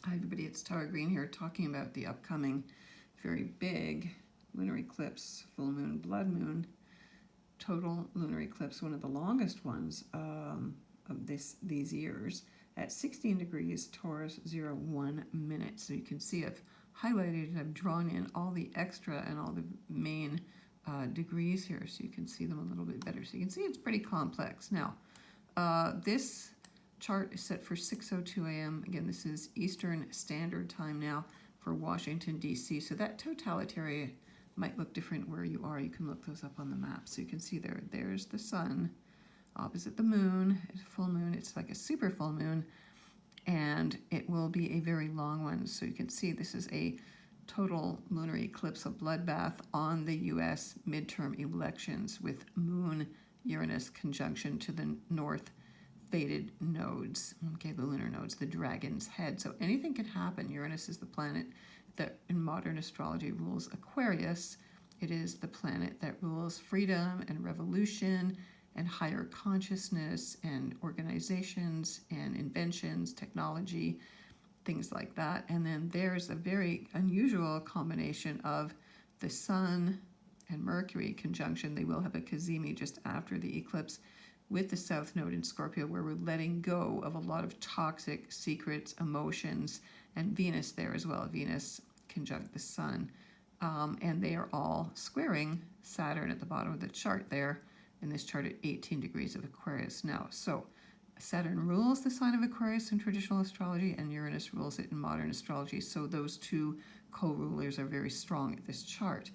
Hi everybody, it's Tara Green here talking about the upcoming very big lunar eclipse, full moon, blood moon, total lunar eclipse, one of the longest ones of these years at 16 degrees Taurus 01 minutes. So you can see I've highlighted and I've drawn in all the extra and all the main degrees here so you can see them a little bit better. So you can see it's pretty complex. Now, this chart is set for 6:02 a.m. Again, this is Eastern Standard Time now for Washington, D.C. So that totality might look different where you are. You can look those up on the map. So you can see there's the sun opposite the moon. It's a full moon. It's like a super full moon. And it will be a very long one. So you can see this is a total lunar eclipse, a bloodbath on the U.S. midterm elections with moon Uranus conjunction to the north fated nodes, okay, the lunar nodes, the dragon's head. So anything can happen. Uranus is the planet that in modern astrology rules Aquarius. It is the planet that rules freedom and revolution and higher consciousness and organizations and inventions, technology, things like that. And then there's a very unusual combination of the Sun and Mercury conjunction. They will have a cazimi just after the eclipse with the South Node in Scorpio, where we're letting go of a lot of toxic secrets, emotions, and Venus there as well. Venus conjunct the Sun. And they are all squaring Saturn at the bottom of the chart there, in this chart at 18 degrees of Aquarius now. So Saturn rules the sign of Aquarius in traditional astrology, and Uranus rules it in modern astrology. So those two co-rulers are very strong at this chart.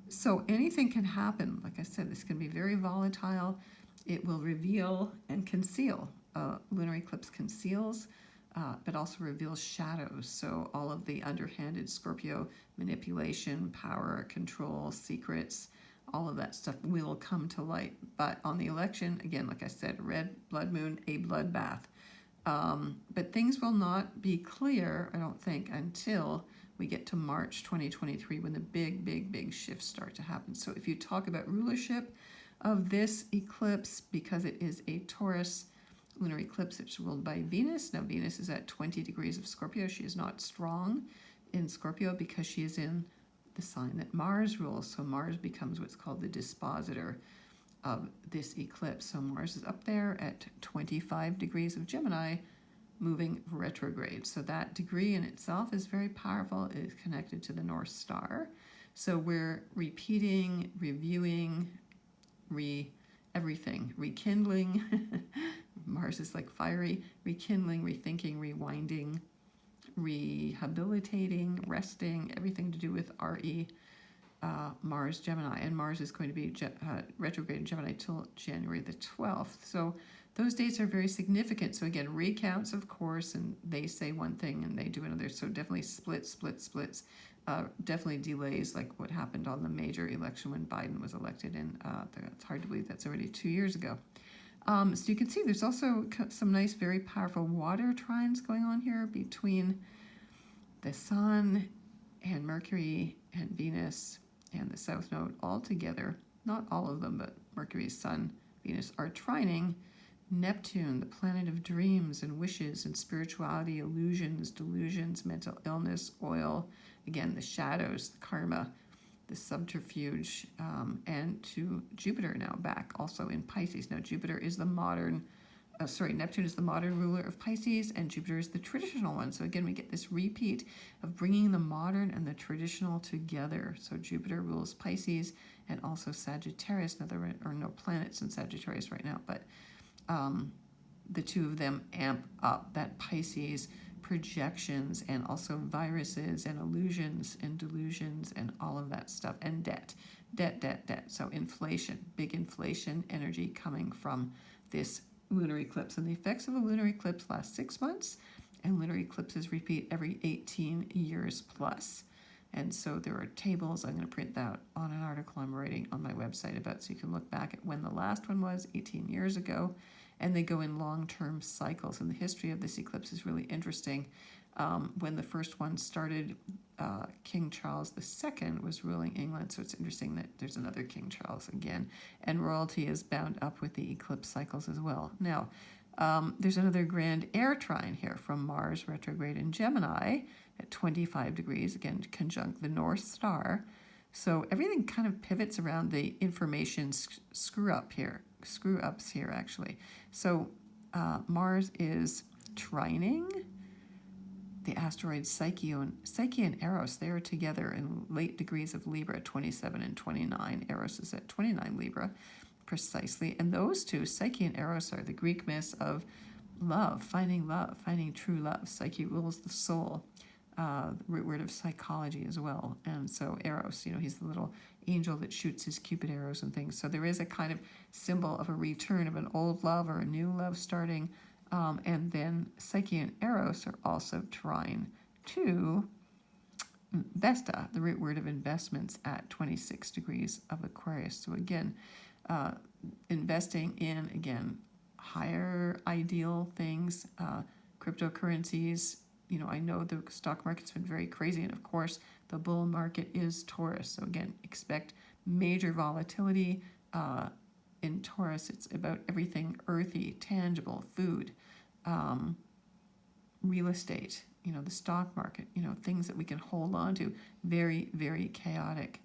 So anything can happen. Like I said, this can be very volatile. It will reveal and conceal. Lunar eclipse conceals, but also reveals shadows. So all of the underhanded Scorpio manipulation, power, control, secrets, all of that stuff will come to light. But on the election, again, like I said, red blood moon, a bloodbath. But things will not be clear, I don't think, until we get to March 2023 when the big shifts start to happen. So if you talk about rulership of this eclipse, because it is a Taurus lunar eclipse, it's ruled by Venus. Now Venus is at 20 degrees of Scorpio. She is not strong in Scorpio because she is in the sign that Mars rules. So Mars becomes what's called the dispositor of this eclipse. So Mars is up there at 25 degrees of Gemini, moving retrograde. So that degree in itself is very powerful. It is connected to the North Star. So we're repeating, reviewing, everything, rekindling. Mars is like fiery, rekindling, rethinking, rewinding, rehabilitating, resting, everything to do with RE, Mars Gemini. And Mars is going to be retrograde in Gemini till January the 12th. So those dates are very significant. So again, recounts, of course, and they say one thing and they do another. So definitely splits. Definitely delays, like what happened on the major election when Biden was elected. And it's hard to believe that's already 2 years ago. So you can see there's also some nice, very powerful water trines going on here between the Sun and Mercury and Venus and the South Node all together. Not all of them, but Mercury, Sun, Venus are trining Neptune, the planet of dreams and wishes and spirituality, illusions, delusions, mental illness, oil, again, the shadows, the karma, the subterfuge, and to Jupiter now back also in Pisces. Now Jupiter is the modern, Neptune is the modern ruler of Pisces, and Jupiter is the traditional one. So again, we get this repeat of bringing the modern and the traditional together. So Jupiter rules Pisces and also Sagittarius. Now there are no planets in Sagittarius right now, but the two of them amp up that Pisces projections and also viruses and illusions and delusions and all of that stuff, and debt. So inflation, big inflation energy coming from this lunar eclipse. And the effects of a lunar eclipse last 6 months, and lunar eclipses repeat every 18 years plus. And so there are tables. I'm going to print that on an article I'm writing on my website about, so you can look back at when the last one was 18 years ago. And they go in long-term cycles. And the history of this eclipse is really interesting. When the first one started, King Charles II was ruling England. So it's interesting that there's another King Charles again. And royalty is bound up with the eclipse cycles as well. Now, There's another grand air trine here from Mars retrograde in Gemini at 25 degrees, again, conjunct the North Star. So everything kind of pivots around the information screw-ups here, actually. So Mars is trining the asteroids Psyche and Eros. They are together in late degrees of Libra, 27 and 29. Eros is at 29 Libra, precisely. And those two, Psyche and Eros, are the Greek myths of love, finding true love. Psyche rules the soul, the root word of psychology as well. And so Eros, he's the little angel that shoots his Cupid arrows and things. So there is a kind of symbol of a return of an old love or a new love starting. And then Psyche and Eros are also trine to Vesta, the root word of investments, at 26 degrees of Aquarius. So again, investing in, again, higher ideal things, cryptocurrencies. I know the stock market's been very crazy, and of course the bull market is Taurus. So again, expect major volatility. In Taurus, it's about everything earthy, tangible, food, real estate, the stock market, things that we can hold on to. Very, very chaotic.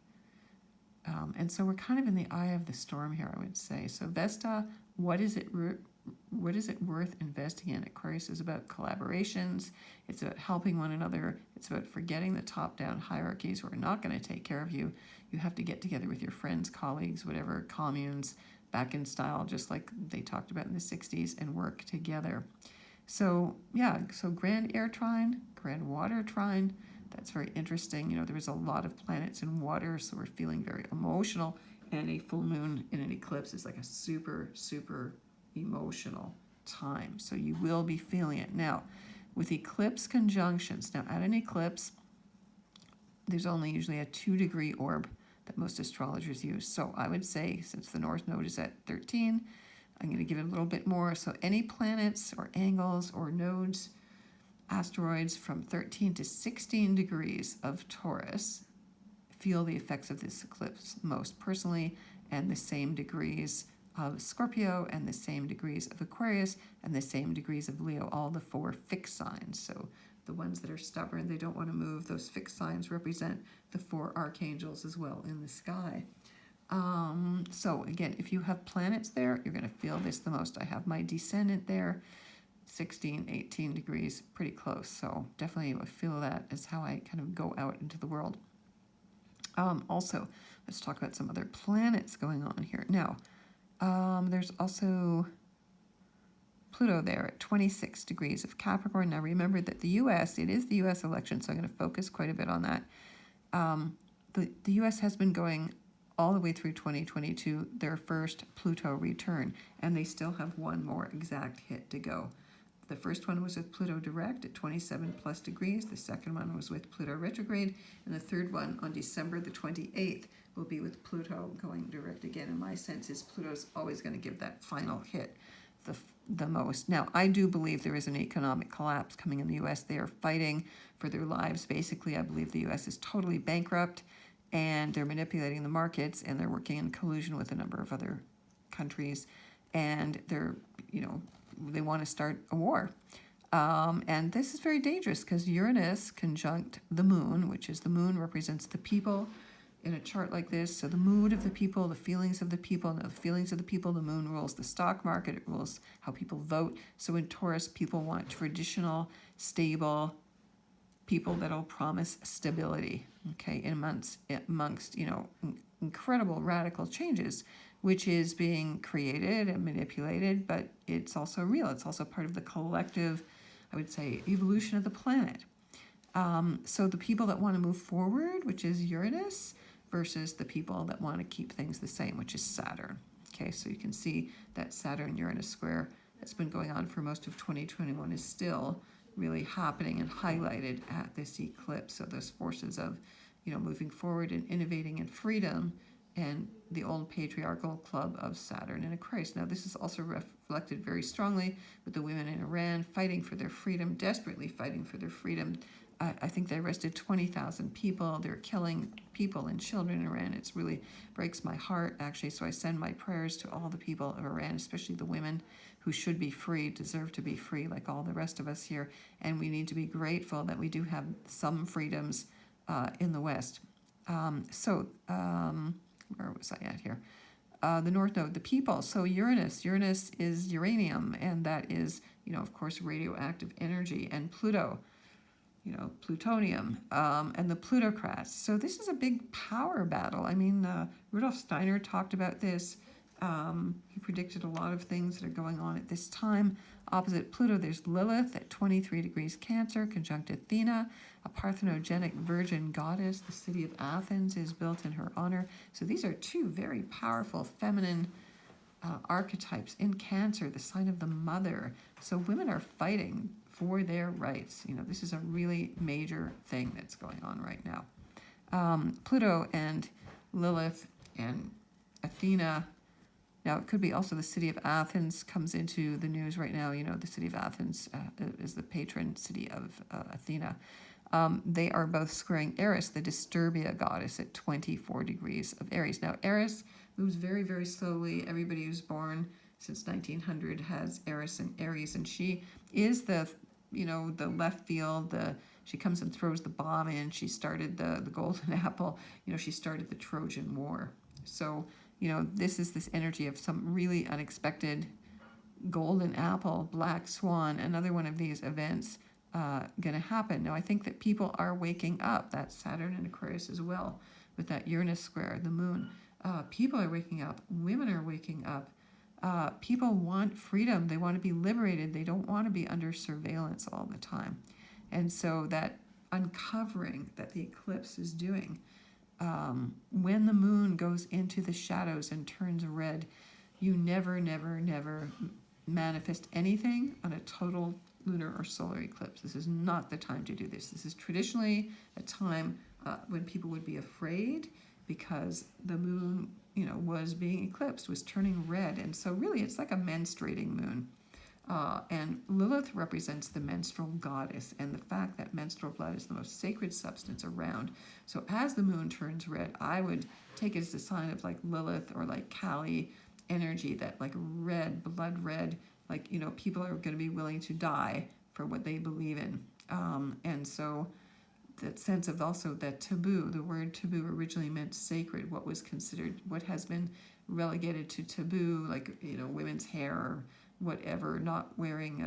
And so we're kind of in the eye of the storm here, I would say. So Vesta, what is it worth investing in? Aquarius is about collaborations. It's about helping one another. It's about forgetting the top-down hierarchies who are not going to take care of you. You have to get together with your friends, colleagues, whatever, communes, back in style, just like they talked about in the 60s, and work together. So grand air trine, grand water trine, that's very interesting. There was a lot of planets in water, so we're feeling very emotional, and a full moon in an eclipse is like a super, super emotional time. So you will be feeling it. Now, with eclipse conjunctions, now at an eclipse, there's only usually a 2-degree orb that most astrologers use. So I would say, since the North Node is at 13, I'm going to give it a little bit more. So any planets or angles or nodes, asteroids from 13 to 16 degrees of Taurus feel the effects of this eclipse most personally, and the same degrees of Scorpio, and the same degrees of Aquarius, and the same degrees of Leo, all the 4 fixed signs. So the ones that are stubborn, they don't want to move, those fixed signs represent the 4 archangels as well in the sky. So again, if you have planets there, you're going to feel this the most. I have my descendant there, 16, 18 degrees, pretty close. So definitely I feel that is how I kind of go out into the world. Also, let's talk about some other planets going on here. Now, there's also Pluto there at 26 degrees of Capricorn. Now remember that it is the U.S. election, so I'm going to focus quite a bit on that. The U.S. has been going all the way through 2022, their first Pluto return, and they still have one more exact hit to go. The first one was with Pluto direct at 27 plus degrees. The second one was with Pluto retrograde, and the third one on December the 28th will be with Pluto going direct again. And my sense is Pluto's always going to give that final hit the most. Now, I do believe there is an economic collapse coming in the U.S. They are fighting for their lives. Basically, I believe the U.S. is totally bankrupt, and they're manipulating the markets, and they're working in collusion with a number of other countries, and they want to start a war. And this is very dangerous because Uranus conjunct the moon, which is the moon represents the people in a chart like this. So the mood of the people, the feelings of the people, and the feelings of the people, the moon rules the stock market, it rules how people vote. So in Taurus, people want traditional, stable people that'll promise stability, okay, amongst incredible radical changes, which is being created and manipulated, but it's also real. It's also part of the collective, I would say, evolution of the planet. So the people that want to move forward, which is Uranus, versus the people that want to keep things the same, which is Saturn. Okay, so you can see that Saturn-Uranus square that's been going on for most of 2021 is still really happening and highlighted at this eclipse. So those forces of, moving forward and innovating and freedom, and the old patriarchal club of Saturn and Aquarius. Now, this is also reflected very strongly with the women in Iran fighting for their freedom, desperately fighting for their freedom. I think they arrested 20,000 people. They're killing people and children in Iran. It really breaks my heart, actually. So I send my prayers to all the people of Iran, especially the women, who should be free deserve to be free like all the rest of us here. And we need to be grateful that we do have some freedoms in the West. Where was I at here? The North Node, the people. So Uranus is uranium, and that is, of course, radioactive energy. And Pluto, plutonium, and the plutocrats. So this is a big power battle. I mean, Rudolf Steiner talked about this. He predicted a lot of things that are going on at this time. Opposite Pluto, there's Lilith at 23 degrees Cancer, conjunct Athena, a parthenogenic virgin goddess. The city of Athens is built in her honor. So these are two very powerful feminine archetypes in Cancer, the sign of the mother. So women are fighting for their rights. This is a really major thing that's going on right now. Pluto and Lilith and Athena. Now, it could be also the city of Athens comes into the news right now. The city of Athens is the patron city of Athena. They are both squaring Eris, the Disturbia goddess, at 24 degrees of Aries. Now, Eris moves very, very slowly. Everybody who's born since 1900 has Eris and Aries, and she is the left field. She comes and throws the bomb in. She started the golden apple. She started the Trojan War. So, this is this energy of some really unexpected golden apple, black swan, another one of these events going to happen. Now, I think that people are waking up. That's Saturn and Aquarius as well, with that Uranus square, the moon. People are waking up. Women are waking up. People want freedom. They want to be liberated. They don't want to be under surveillance all the time. And so that uncovering that the eclipse is doing, when the moon goes into the shadows and turns red, you never, never, never manifest anything on a total lunar or solar eclipse. This is not the time to do this. This is traditionally a time when people would be afraid because the moon, was being eclipsed, was turning red. And so really it's like a menstruating moon. And Lilith represents the menstrual goddess and the fact that menstrual blood is the most sacred substance around. So as the moon turns red, I would take it as a sign of like Lilith or like Kali energy, that like red, blood red, like, people are going to be willing to die for what they believe in. And so that sense of also that taboo, the word taboo originally meant sacred, what was considered, what has been relegated to taboo, like, women's hair or whatever, not wearing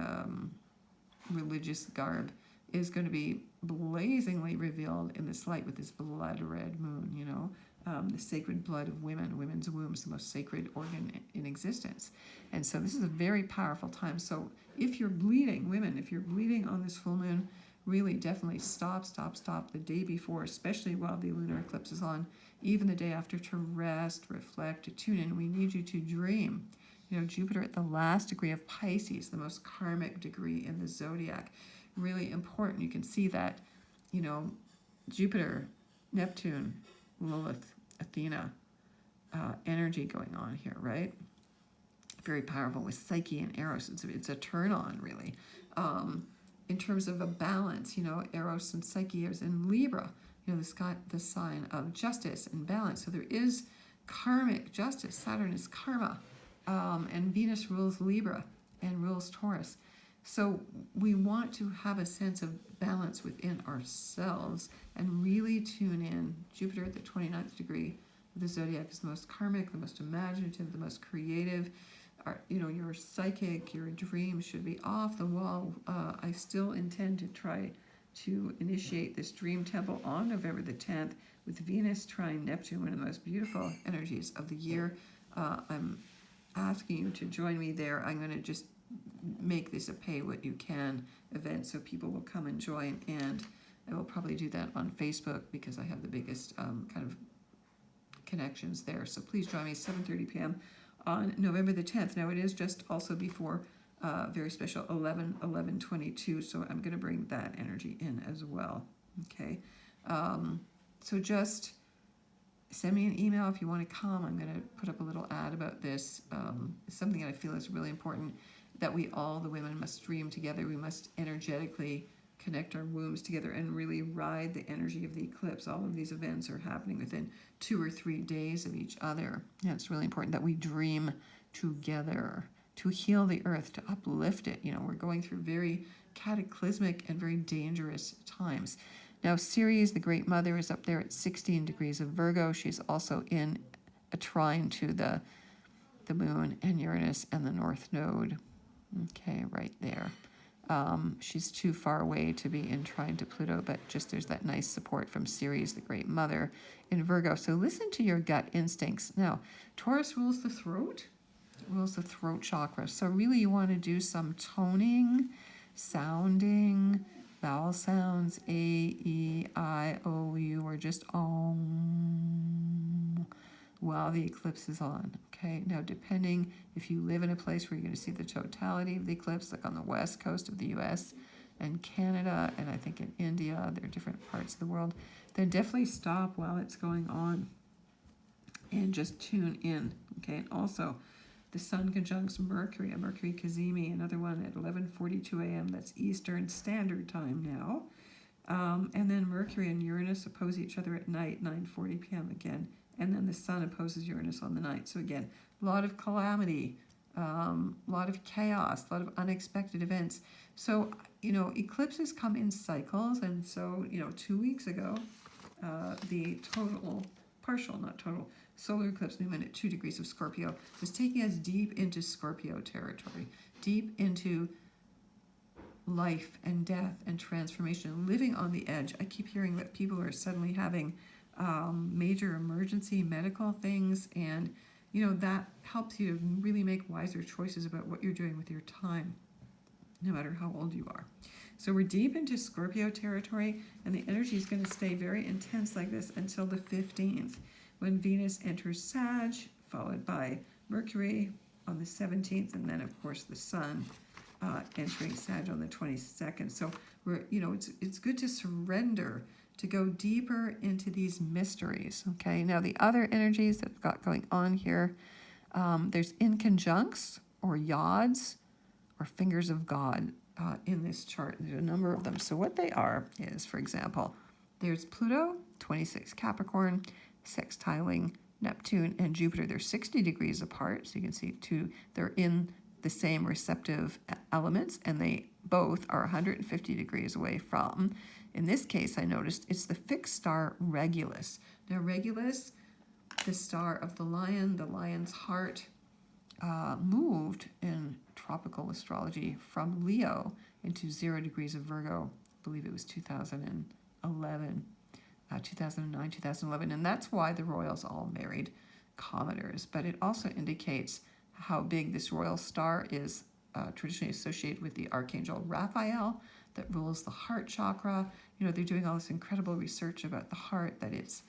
religious garb, is going to be blazingly revealed in this light with this blood red moon, the sacred blood of women, women's wombs, the most sacred organ in existence. And so this is a very powerful time. So if you're bleeding, women, if you're bleeding on this full moon, really definitely stop the day before, especially while the lunar eclipse is on, even the day after, to rest, reflect, to tune in. We need you to dream. Jupiter at the last degree of Pisces, the most karmic degree in the zodiac. Really important. You can see that, Jupiter, Neptune, Lilith, Athena energy going on here, right? Very powerful with Psyche and Eros. It's a turn on, really. In terms of a balance, Eros and Psyche is in Libra, the sign of justice and balance. So there is karmic justice. Saturn is karma. And Venus rules Libra and rules Taurus. So we want to have a sense of balance within ourselves and really tune in. Jupiter at the 29th degree of the zodiac is the most karmic, the most imaginative, the most creative. Your psychic, your dreams should be off the wall. I still intend to try to initiate this dream temple on November the 10th with Venus trine Neptune, one of the most beautiful energies of the year. I'm asking you to join me there. I'm going to just make this a pay what you can event so people will come and join, and I will probably do that on Facebook because I have the biggest kind of connections there. So please join me 7:30 p.m. on November the 10th. Now it is just also before very special 11/11/22, so I'm going to bring that energy in as well. Okay, so just send me an email if you want to come. I'm going to put up a little ad about this. It's something that I feel is really important, that we all, the women, must stream together. We must energetically connect our wombs together and really ride the energy of the eclipse. All of these events are happening within 2 or 3 days of each other. Yeah, it's really important that we dream together. to heal the earth, to uplift it. We're going through very cataclysmic and very dangerous times. Now, Ceres, the Great Mother, is up there at 16 degrees of Virgo. She's also in a trine to the Moon and Uranus and the North Node. Okay, right there. She's too far away to be in trine to Pluto, but just there's that nice support from Ceres, the Great Mother, in Virgo. So listen to your gut instincts. Now, Taurus rules the throat. It rules the throat chakra. So really you want to do some toning, sounding, vowel sounds, A, E, I, O, U, or just Om, while the eclipse is on. Okay, now depending if you live in a place where you're going to see the totality of the eclipse, like on the west coast of the US and Canada, and I think in India, there are different parts of the world, then definitely stop while it's going on and just tune in. Okay, and also the Sun conjuncts Mercury, a Mercury Cazimi, another one at 11:42 a.m. That's Eastern Standard Time now. And then Mercury and Uranus oppose each other at night, 9:40 p.m. again. And then the Sun opposes Uranus on the night. So again, a lot of calamity, a lot of chaos, a lot of unexpected events. So, eclipses come in cycles. And so, 2 weeks ago, the not total, solar eclipse new moon at 2 degrees of Scorpio was taking us deep into Scorpio territory, deep into life and death and transformation, living on the edge. I keep hearing that people are suddenly having major emergency medical things, and that helps you to really make wiser choices about what you're doing with your time, no matter how old you are. So we're deep into Scorpio territory, and the energy is going to stay very intense like this until the 15th, when Venus enters Sag, followed by Mercury on the 17th, and then of course the Sun entering Sag on the 22nd. So we're, it's good to surrender, to go deeper into these mysteries. Okay, now the other energies that we've got going on here, there's inconjuncts or yods or fingers of God in this chart. There's a number of them. So what they are is, for example, there's Pluto, 26 Capricorn, sextiling Neptune and Jupiter. They're 60 degrees apart, so you can see they're in the same receptive elements, and they both are 150 degrees away from. In this case, I noticed it's the fixed star Regulus. Now, Regulus, the star of the lion, the lion's heart, moved in tropical astrology from Leo into 0 degrees of Virgo. I believe it was 2009, 2011. And that's why the royals all married commoners. But it also indicates how big this royal star is, traditionally associated with the archangel Raphael that rules the heart chakra. They're doing all this incredible research about the heart, that it's,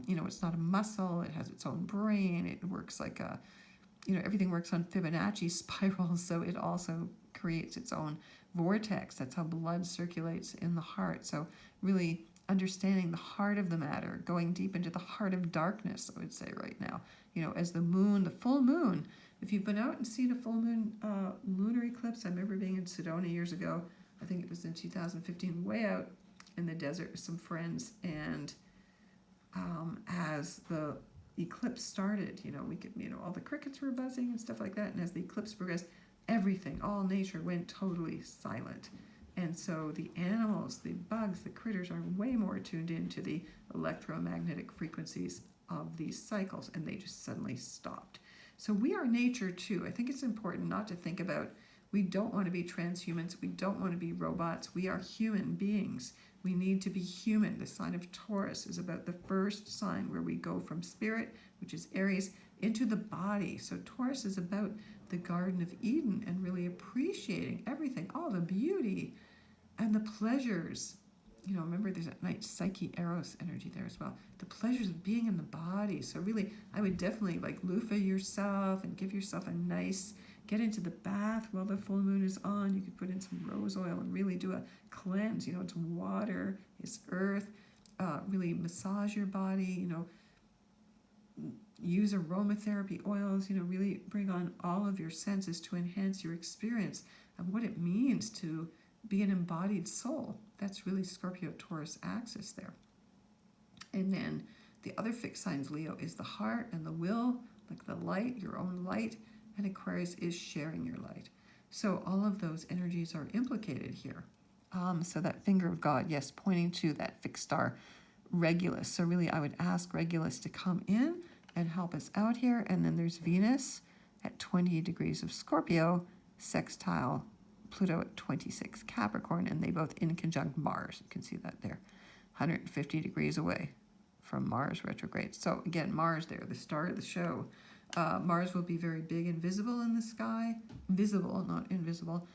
it's not a muscle, it has its own brain, it works like everything works on Fibonacci spirals, so it also creates its own vortex. That's how blood circulates in the heart. So really understanding the heart of the matter, going deep into the heart of darkness, I would say right now. As the moon, the full moon, if you've been out and seen a full moon lunar eclipse, I remember being in Sedona years ago, I think it was in 2015, way out in the desert with some friends, and as the eclipse started, we could, all the crickets were buzzing and stuff like that, and as the eclipse progressed, everything, all nature went totally silent. And so the animals, the bugs, the critters are way more tuned into the electromagnetic frequencies of these cycles, and they just suddenly stopped. So we are nature too. I think it's important not to think about, we don't want to be transhumans, we don't want to be robots, we are human beings. We need to be human. The sign of Taurus is about the first sign where we go from spirit, which is Aries, into the body. So Taurus is about the Garden of Eden and really appreciating everything, all the beauty and the pleasures. Remember there's that night Psyche Eros energy there as well. The pleasures of being in the body. So really, I would definitely loofah yourself and give yourself a nice, get into the bath while the full moon is on. You could put in some rose oil and really do a cleanse. It's water, it's earth. Really massage your body, use aromatherapy oils, really bring on all of your senses to enhance your experience of what it means to be an embodied soul. That's really Scorpio-Taurus axis there. And then the other fixed signs, Leo, is the heart and the will, like the light, your own light, and Aquarius is sharing your light. So all of those energies are implicated here. So that finger of God, yes, pointing to that fixed star, Regulus. So really I would ask Regulus to come in and help us out here. And then there's Venus at 20 degrees of Scorpio, sextile Pluto at 26 Capricorn, and they both in conjunct Mars. You can see that there, 150 degrees away from Mars retrograde. So again, Mars there, the star of the show. Mars will be very big and visible in the sky. Visible, not invisible.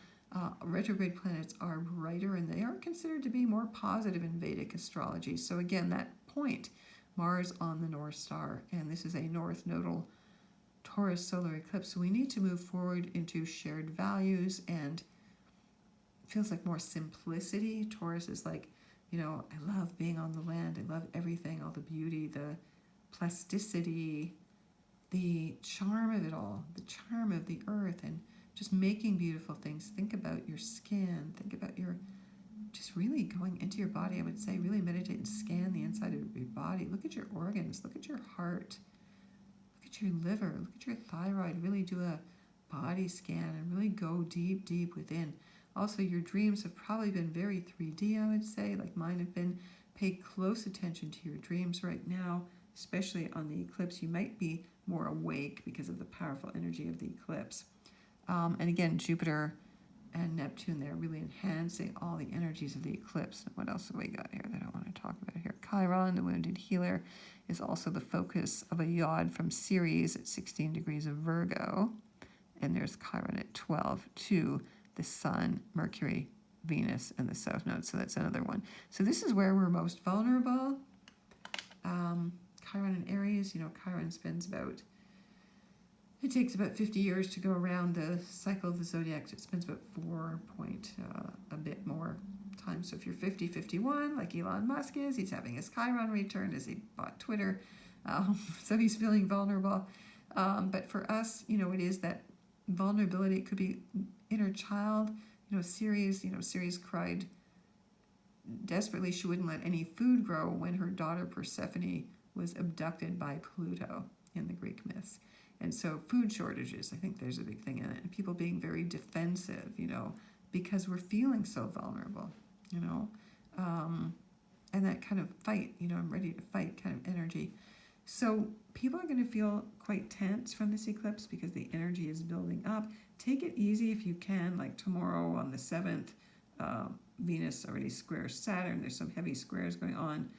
Retrograde planets are brighter, and they are considered to be more positive in Vedic astrology. So again, that point, Mars on the North Star, and this is a North Nodal Taurus solar eclipse. So we need to move forward into shared values, and it feels like more simplicity. Taurus is like, you know, I love being on the land. I love everything, all the beauty, the plasticity, the charm of it all, the charm of the earth, and just making beautiful things. Think about your skin. Think about your, just really going into your body. I would say really meditate and scan the inside of your body. Look at your organs. Look at your heart. Look at your liver. Look at your thyroid. Really do a body scan and really go deep, deep within. Also, your dreams have probably been very 3D, I would say, like mine have been. Pay close attention to your dreams right now, especially on the eclipse. You might be more awake because of the powerful energy of the eclipse. And again, Jupiter and Neptune there really enhancing all the energies of the eclipse. What else have we got here that I want to talk about here? Chiron, the wounded healer, is also the focus of a yod from Ceres at 16 degrees of Virgo. And there's Chiron at 12 to the Sun, Mercury, Venus, and the South Node. So that's another one. So this is where we're most vulnerable. Chiron in Aries, you know, Chiron spends about, it takes about 50 years to go around the cycle of the zodiac. It spends about a bit more time. So if you're 50, 51, like Elon Musk is, he's having his Chiron return as he bought Twitter. So he's feeling vulnerable. But for us, you know, it is that vulnerability. It could be inner child. You know, Ceres cried desperately she wouldn't let any food grow when her daughter Persephone was abducted by Pluto in the Greek myths. And so food shortages, I think there's a big thing in it. And people being very defensive, you know, because we're feeling so vulnerable, you know. And that kind of fight, you know, I'm ready to fight kind of energy. So people are going to feel quite tense from this eclipse because the energy is building up. Take it easy if you can, like tomorrow on the 7th, Venus already squares Saturn. There's some heavy squares going on.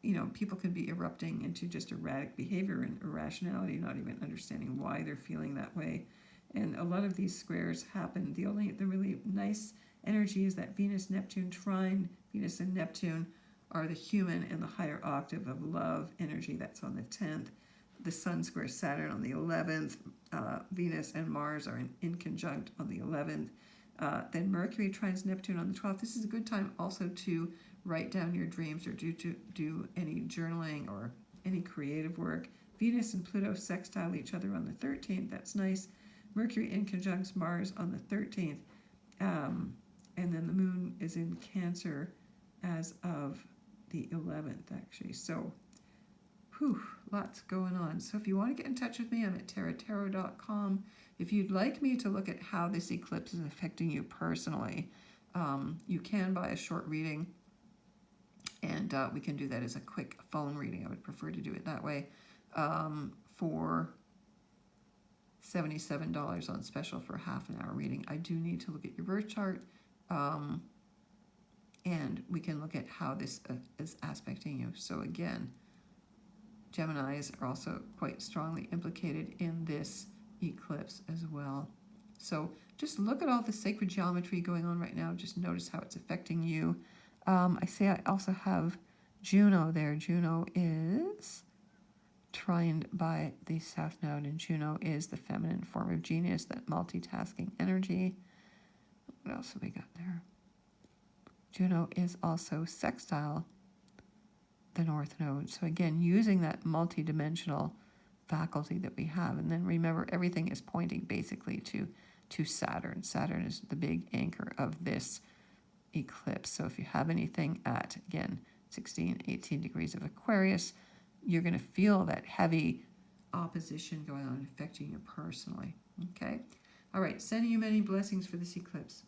You know, people can be erupting into just erratic behavior and irrationality, not even understanding why they're feeling that way. And a lot of these squares happen. The really nice energy is that Venus-Neptune trine. Venus and Neptune are the human and the higher octave of love energy. That's on the 10th. The Sun squares Saturn on the 11th. Venus and Mars are in conjunct on the 11th. Then Mercury trines Neptune on the 12th. This is a good time also to write down your dreams or do any journaling or any creative work. Venus and Pluto sextile each other on the 13th. That's nice. Mercury in conjuncts Mars on the 13th. And then the moon is in Cancer as of the 11th, actually. So, lots going on. So if you want to get in touch with me, I'm at taratarot.com. If you'd like me to look at how this eclipse is affecting you personally, you can buy a short reading, and we can do that as a quick phone reading. I would prefer to do it that way for $77 on special for a half an hour reading. I do need to look at your birth chart, and we can look at how this is aspecting you. So again, Geminis are also quite strongly implicated in this eclipse as well. So just look at all the sacred geometry going on right now. Just notice how it's affecting you. I also have Juno there. Juno is trined by the South Node, and Juno is the feminine form of genius, that multitasking energy. What else have we got there? Juno is also sextile the North Node. So again, using that multidimensional faculty that we have. And then remember, everything is pointing basically to Saturn. Saturn is the big anchor of this eclipse. So if you have anything at, again, 16, 18 degrees of Aquarius, you're going to feel that heavy opposition going on affecting you personally. Okay? All right, sending you many blessings for this eclipse.